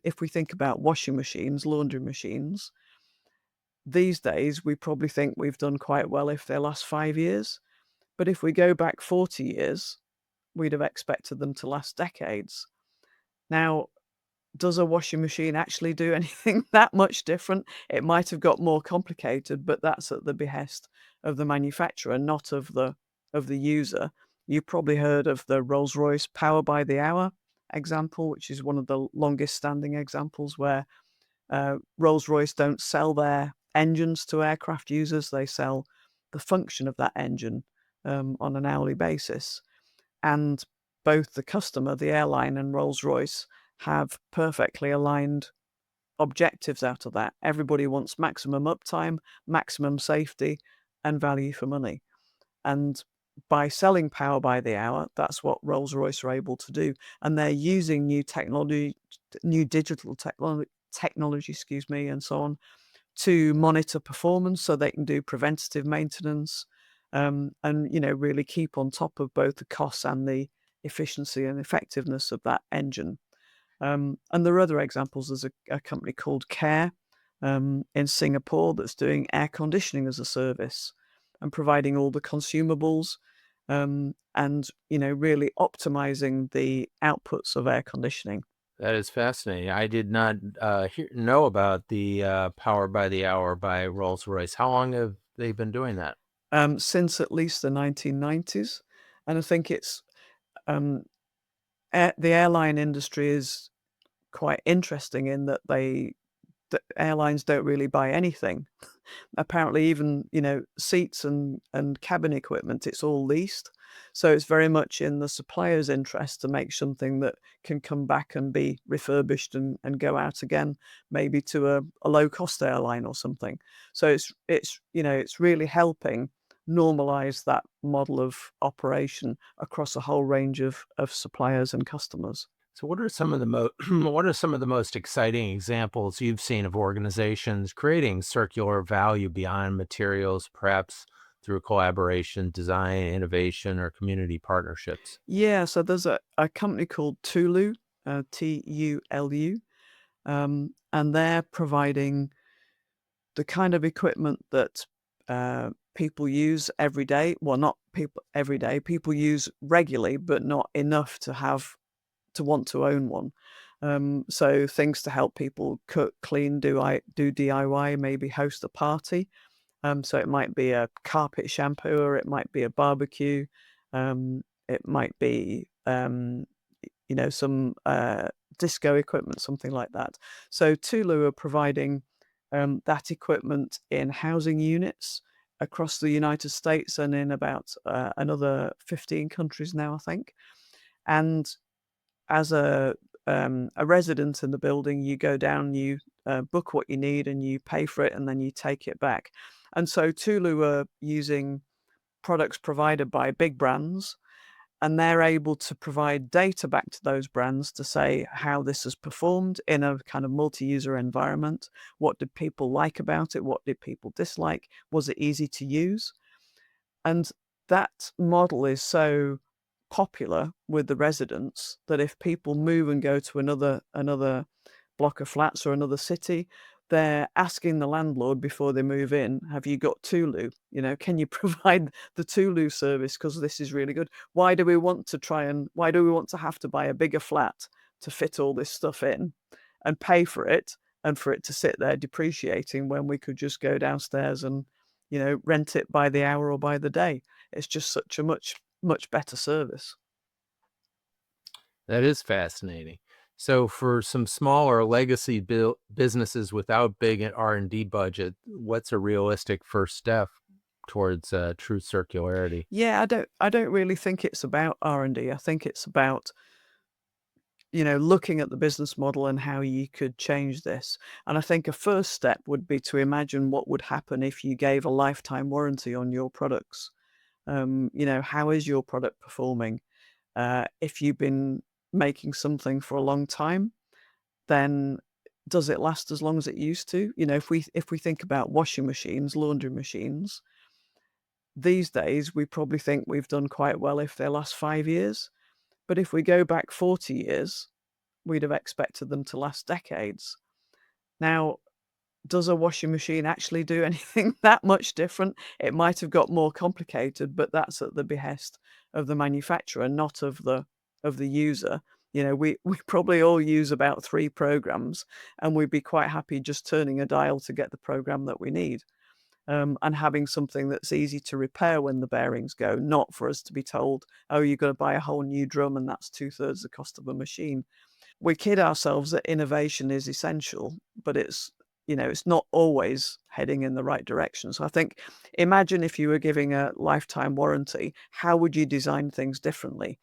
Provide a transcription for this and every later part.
if we think about washing machines, laundry machines, these days we probably think we've done quite well if they last 5 years. But if we go back 40 years, we'd have expected them to last decades. Now, does a washing machine actually do anything that much different? It might have got more complicated, but that's at the behest of the manufacturer, not of the user. You probably heard of the Rolls-Royce power by the hour example, which is one of the longest standing examples where Rolls-Royce don't sell their engines to aircraft users. They sell the function of that engine on an hourly basis. And both the customer, the airline, and Rolls-Royce have perfectly aligned objectives out of that. Everybody wants maximum uptime, maximum safety, and value for money. And by selling power by the hour, that's what Rolls-Royce are able to do. And they're using new technology, new digital technology, excuse me, and so on, to monitor performance so they can do preventative maintenance, and really keep on top of both the costs and the efficiency and effectiveness of that engine. And there are other examples. There's a company called Care in Singapore that's doing air conditioning as a service and providing all the consumables, and really optimizing the outputs of air conditioning. That is fascinating. I did not know about the Power by the Hour by Rolls-Royce. How long have they been doing that? Since at least the 1990s, and I think it's um, the airline industry is quite interesting in that the airlines don't really buy anything. Apparently even, seats and cabin equipment, it's all leased. So it's very much in the supplier's interest to make something that can come back and be refurbished and go out again, maybe to a low-cost airline or something. So it's really helping normalize that model of operation across a whole range of suppliers and customers. So what are some of the what are some of the most exciting examples you've seen of organizations creating circular value beyond materials, perhaps through collaboration, design, innovation, or community partnerships? Yeah, so there's a company called Tulu, Tulu, and they're providing the kind of equipment that people use every day. Well, not people every day, people use regularly, but not enough to want to own one. So things to help people cook, clean, do DIY, maybe host a party. So it might be a carpet shampooer, it might be a barbecue, it might be some disco equipment, something like that. So Tulu are providing that equipment in housing units across the United States and in about another 15 countries now, I think. And as a resident in the building, you go down, you book what you need, and you pay for it, and then you take it back. And so Tulu are using products provided by big brands, and they're able to provide data back to those brands to say how this has performed in a kind of multi-user environment. What did people like about it? What did people dislike? Was it easy to use? And that model is so popular with the residents that if people move and go to another block of flats or another city, they're asking the landlord before they move in, "Have you got Tulu? Can you provide the Tulu service? Because this is really good. Why do we want to have to buy a bigger flat to fit all this stuff in and pay for it and for it to sit there depreciating when we could just go downstairs and, rent it by the hour or by the day?" It's just such a much better service. That is fascinating. So for some smaller legacy businesses without big R&D budget, what's a realistic first step towards true circularity? Yeah, I don't really think it's about R&D. I think it's about, looking at the business model and how you could change this. And I think a first step would be to imagine what would happen if you gave a lifetime warranty on your products. How is your product performing? If you've been making something for a long time, then does it last as long as it used to? If we think about washing machines, laundry machines, these days we probably think we've done quite well if they last 5 years. But if we go back 40 years, we'd have expected them to last decades. Now, does a washing machine actually do anything that much different? It might have got more complicated, but that's at the behest of the manufacturer, not of the user. You know, we probably all use about 3 programs, and we'd be quite happy just turning a dial to get the program that we need, and having something that's easy to repair when the bearings go, not for us to be told, "Oh, you've got to buy a whole new drum, and that's 2/3 the cost of a machine." We kid ourselves that innovation is essential, but it's, you know, it's not always heading in the right direction. So I think, imagine if you were giving a lifetime warranty, how would you design things differently?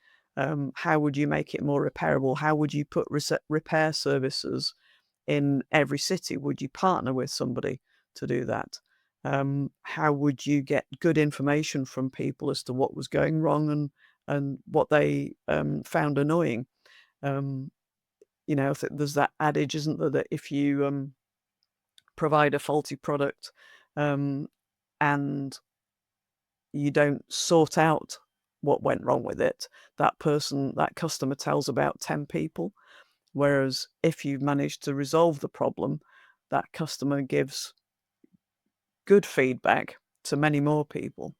How would you make it more repairable? How would you put repair services in every city? Would you partner with somebody to do that? How would you get good information from people as to what was going wrong and what they found annoying? Um, you know, there's that adage, isn't there, that if you provide a faulty product, um, and you don't sort out what went wrong with it, that customer tells about 10 people. Whereas if you manage to resolve the problem, that customer gives good feedback to many more people.